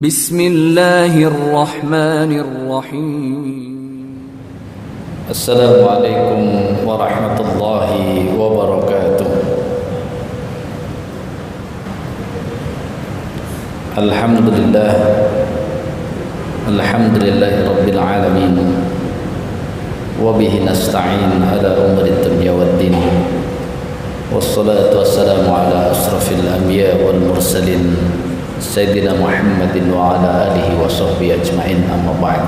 Bismillahirrahmanirrahim. Assalamualaikum warahmatullahi wabarakatuh. Alhamdulillah, alhamdulillahi rabbil alamin, wa bihi nasta'in ala umuri dunya waddin, wassalatu wassalamu ala asrafil anbiya wal mursalin Sayyidina Muhammadin wa ala alihi wa sahbihi ajma'in, amma ba'd.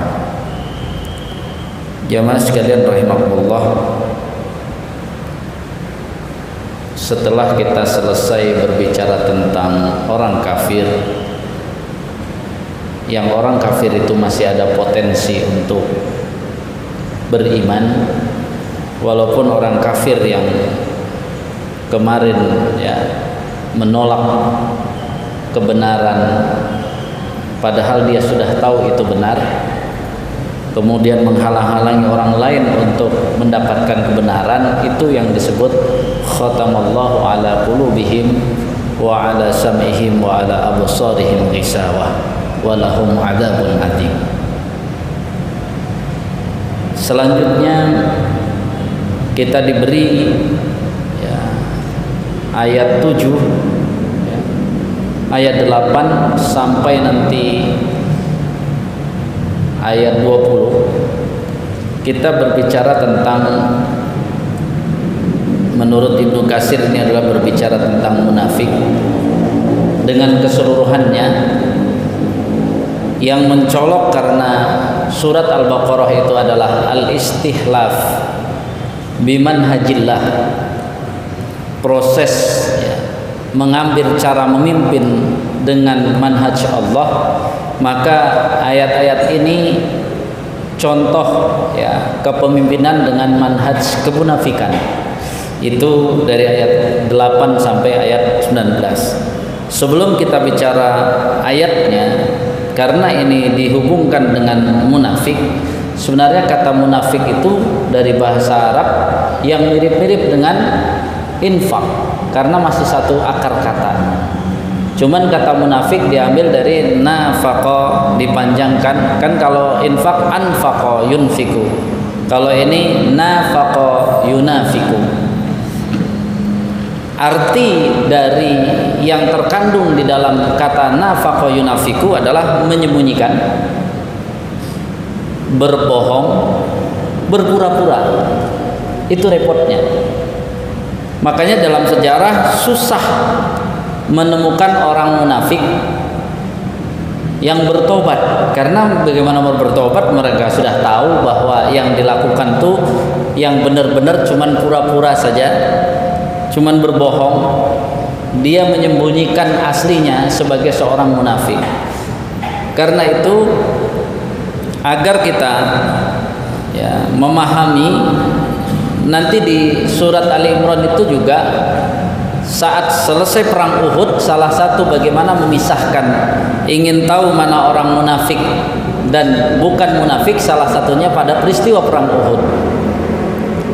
Jamaah sekalian rahimakumullah, setelah kita selesai berbicara tentang orang kafir, yang orang kafir itu masih ada potensi untuk beriman, walaupun orang kafir yang kemarin menolak kebenaran padahal dia sudah tahu itu benar, kemudian menghalang-halangi orang lain untuk mendapatkan kebenaran, itu yang disebut khatamallahu ala qulubihim wa ala sam'ihim wa ala absarihim ghisawah wa lahum adzabun adzim. Selanjutnya kita diberi ayat 7, ayat 8 sampai nanti ayat 20. Kita berbicara tentang, menurut Ibnu Katsir ini adalah berbicara tentang munafik dengan keseluruhannya. Yang mencolok karena surat Al-Baqarah itu adalah al-istihlaf bimanhajillah, proses mengambil cara memimpin dengan manhaj Allah. Maka ayat-ayat ini contoh kepemimpinan dengan manhaj kemunafikan. Itu dari ayat 8 sampai ayat 19. Sebelum kita bicara ayatnya, karena ini dihubungkan dengan munafik, sebenarnya kata munafik itu dari bahasa Arab yang mirip-mirip dengan infak, karena masih satu akar kata. Cuman kata munafik diambil dari nafaqa, dipanjangkan. Kan kalau infak anfaqa yunfiku, kalau ini nafaqa yunafiku. Arti dari yang terkandung di dalam kata nafaqa yunafiku adalah menyembunyikan, berbohong, berpura-pura. Itu repotnya. Makanya dalam sejarah susah menemukan orang munafik yang bertobat. Karena bagaimana mau bertobat, mereka sudah tahu bahwa yang dilakukan tuh yang benar-benar cuman pura-pura saja, cuman berbohong. Dia menyembunyikan aslinya sebagai seorang munafik. Karena itu agar kita memahami, nanti di surat Ali Imran itu juga saat selesai perang Uhud, salah satu bagaimana memisahkan, ingin tahu mana orang munafik dan bukan munafik, salah satunya pada peristiwa perang Uhud.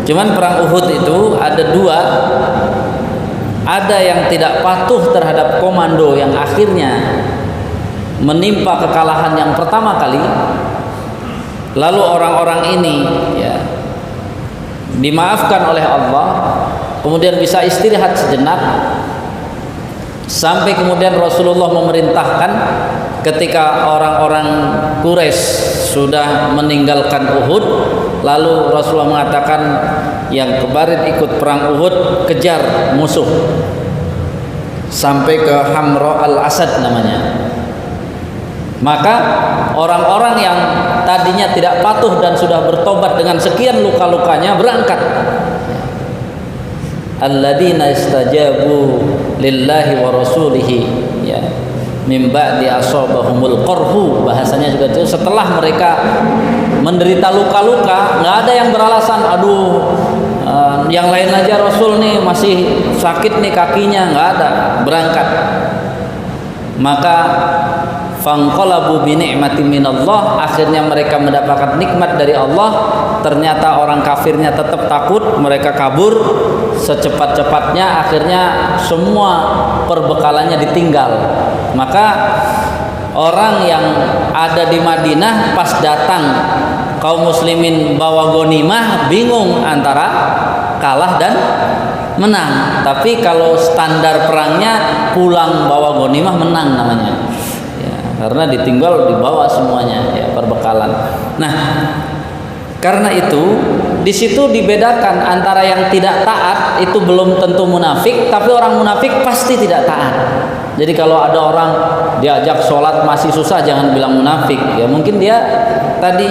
Cuman perang Uhud itu ada dua, ada yang tidak patuh terhadap komando yang akhirnya menimpa kekalahan yang pertama kali. Lalu orang-orang ini dimaafkan oleh Allah, kemudian bisa istirahat sejenak, sampai kemudian Rasulullah memerintahkan ketika orang-orang Quraisy sudah meninggalkan Uhud, lalu Rasulullah mengatakan yang kemarin ikut perang Uhud kejar musuh sampai ke Hamra al-Asad namanya. Maka orang-orang yang tadinya tidak patuh dan sudah bertobat dengan sekian luka-lukanya berangkat. Alladzina istajabu lillahi wa rasulihi min ba'di asabahumul qarhu, bahasanya juga itu setelah mereka menderita luka-luka, nggak ada yang beralasan aduh yang lain aja Rasul nih masih sakit nih kakinya, nggak ada, berangkat. Maka fanqalabu bi ni'matin minallah, akhirnya mereka mendapatkan nikmat dari Allah. Ternyata orang kafirnya tetap takut, mereka kabur secepat-cepatnya, akhirnya semua perbekalannya ditinggal. Maka orang yang ada di Madinah pas datang kaum muslimin bawa ghanimah bingung antara kalah dan menang. Tapi kalau standar perangnya pulang bawa ghanimah menang namanya. Ya, karena ditinggal dibawa semuanya ya perbekalan. Nah, karena itu di situ dibedakan antara yang tidak taat itu belum tentu munafik, tapi orang munafik pasti tidak taat. Jadi kalau ada orang diajak sholat masih susah, jangan bilang munafik. Ya mungkin dia tadi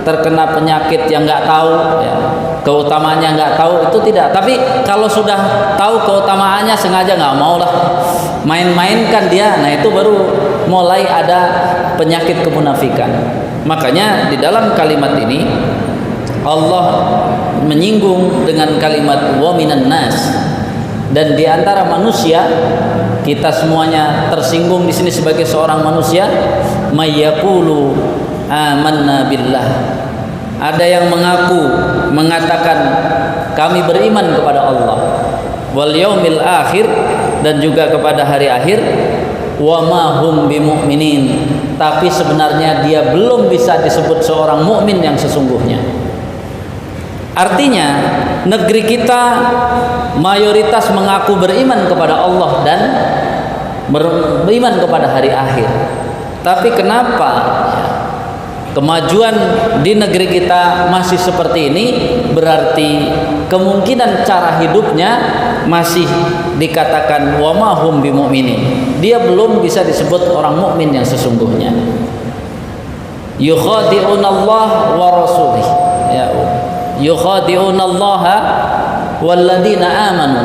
terkena penyakit yang nggak tahu, ya, keutamaannya nggak tahu, itu tidak. Tapi kalau sudah tahu keutamaannya sengaja nggak mau lah, main-mainkan dia, nah itu baru mulai ada penyakit kemunafikan. Makanya di dalam kalimat ini Allah menyinggung dengan kalimat wa minan nas, dan di antara manusia kita semuanya tersinggung di sini sebagai seorang manusia. Mayyaqulu amanna billah, ada yang mengatakan kami beriman kepada Allah, wal yaumil akhir, dan juga kepada hari akhir, wa ma hum bimu'minin, tapi sebenarnya dia belum bisa disebut seorang mukmin yang sesungguhnya. Artinya negeri kita mayoritas mengaku beriman kepada Allah dan beriman kepada hari akhir. Tapi kenapa kemajuan di negeri kita masih seperti ini? Berarti kemungkinan cara hidupnya masih dikatakan wa ma hum bimu'minin. Dia belum bisa disebut orang mukmin yang sesungguhnya. Yukhadi'unallaha wa rasulih. Ya, yukhadi'unallaha walladzina amanu.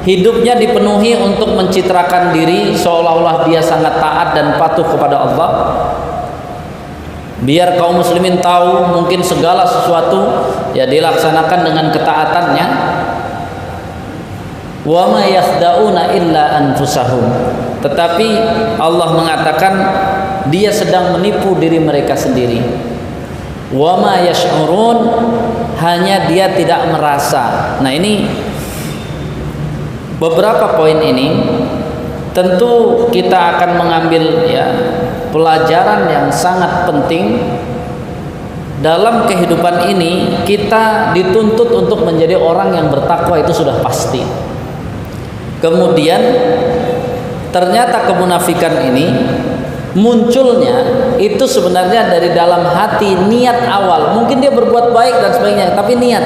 Hidupnya dipenuhi untuk mencitrakan diri seolah-olah dia sangat taat dan patuh kepada Allah, biar kaum muslimin tahu mungkin segala sesuatu ya dilaksanakan dengan ketaatannya. Wa ma yakhda'una illa anfusahum, tetapi Allah mengatakan dia sedang menipu diri mereka sendiri. Wa ma yash'urun, hanya dia tidak merasa. Nah, ini beberapa poin ini tentu kita akan mengambil ya pelajaran yang sangat penting. Dalam kehidupan ini kita dituntut untuk menjadi orang yang bertakwa, itu sudah pasti. Kemudian ternyata kemunafikan ini munculnya itu sebenarnya dari dalam hati, niat awal. Mungkin dia berbuat baik dan sebagainya, tapi niat.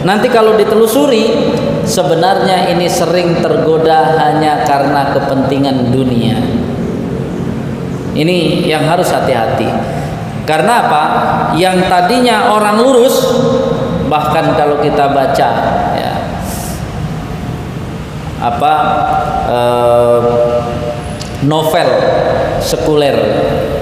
Nanti kalau ditelusuri, sebenarnya ini sering tergoda hanya karena kepentingan dunia. Ini yang harus hati-hati. Karena apa? Yang tadinya orang lurus, bahkan kalau kita baca ya, novel sekuler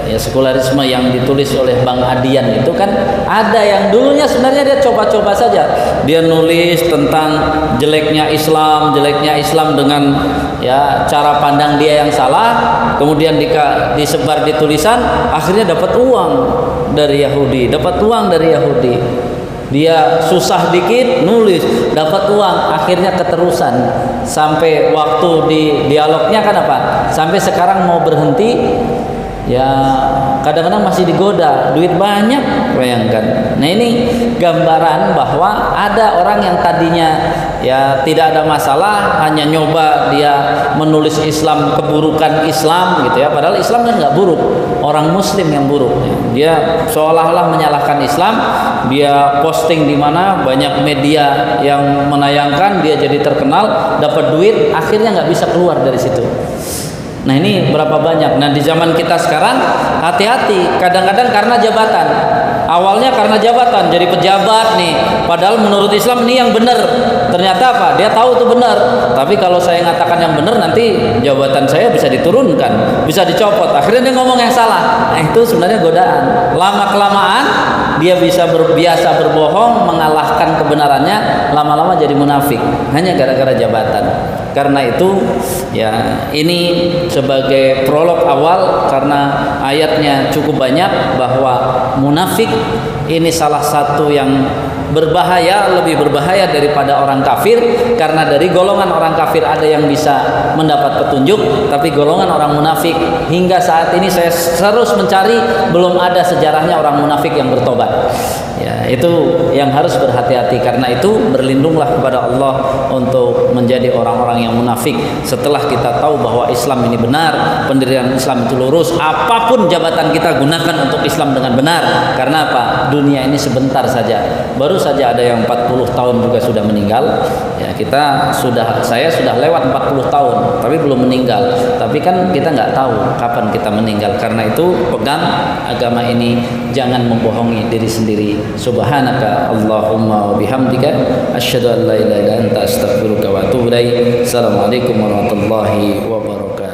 ya, sekulerisme yang ditulis oleh Bang Adian itu kan ada yang dulunya sebenarnya dia coba-coba saja, dia nulis tentang jeleknya Islam dengan ya cara pandang dia yang salah, kemudian disebar di tulisan, akhirnya dapat uang dari Yahudi, dia susah dikit nulis dapat uang, akhirnya keterusan sampai waktu di dialognya kan apa, sampai sekarang mau berhenti ya kadang-kadang masih digoda, duit banyak, bayangkan. Nah, ini gambaran bahwa ada orang yang tadinya ya tidak ada masalah, hanya nyoba dia menulis Islam, keburukan Islam gitu ya, padahal Islam kan nggak buruk, orang Muslim yang buruk. Dia seolah-olah menyalahkan Islam, dia posting di mana banyak media yang menayangkan, dia jadi terkenal, dapat duit, akhirnya nggak bisa keluar dari situ. Nah, ini berapa banyak. Nah, di zaman kita sekarang hati-hati, kadang-kadang karena jabatan. Awalnya karena jabatan, jadi pejabat nih, padahal menurut Islam ini yang benar. Ternyata apa? Dia tahu itu benar, tapi kalau saya ngatakan yang benar, nanti jabatan saya bisa diturunkan, bisa dicopot. Akhirnya dia ngomong yang salah. Nah, itu sebenarnya godaan. Lama-kelamaan dia bisa biasa berbohong, mengalahkan kebenarannya, lama-lama jadi munafik hanya gara-gara jabatan. Karena itu ya ini sebagai prolog awal, karena ayatnya cukup banyak, bahwa munafik ini salah satu yang berbahaya, lebih berbahaya daripada orang kafir, karena dari golongan orang kafir ada yang bisa mendapat petunjuk, tapi golongan orang munafik hingga saat ini saya terus mencari, belum ada sejarahnya orang munafik yang bertobat. Ya, itu yang harus berhati-hati. Karena itu berlindunglah kepada Allah untuk menjadi orang-orang yang munafik. Setelah kita tahu bahwa Islam ini benar, pendirian Islam itu lurus, apapun jabatan kita gunakan untuk Islam dengan benar. Karena apa? Dunia ini sebentar saja. Baru saja ada yang 40 tahun juga sudah meninggal. Ya, saya sudah lewat 40 tahun tapi belum meninggal. Tapi kan kita nggak tahu kapan kita meninggal. Karena itu pegang agama ini, jangan membohongi diri sendiri. Subhanaka Allahumma wa bihamdika asyhadu an la ilaha illa anta astaghfiruka wa atubu ilaik. Assalamualaikum warahmatullahi wabarakatuh.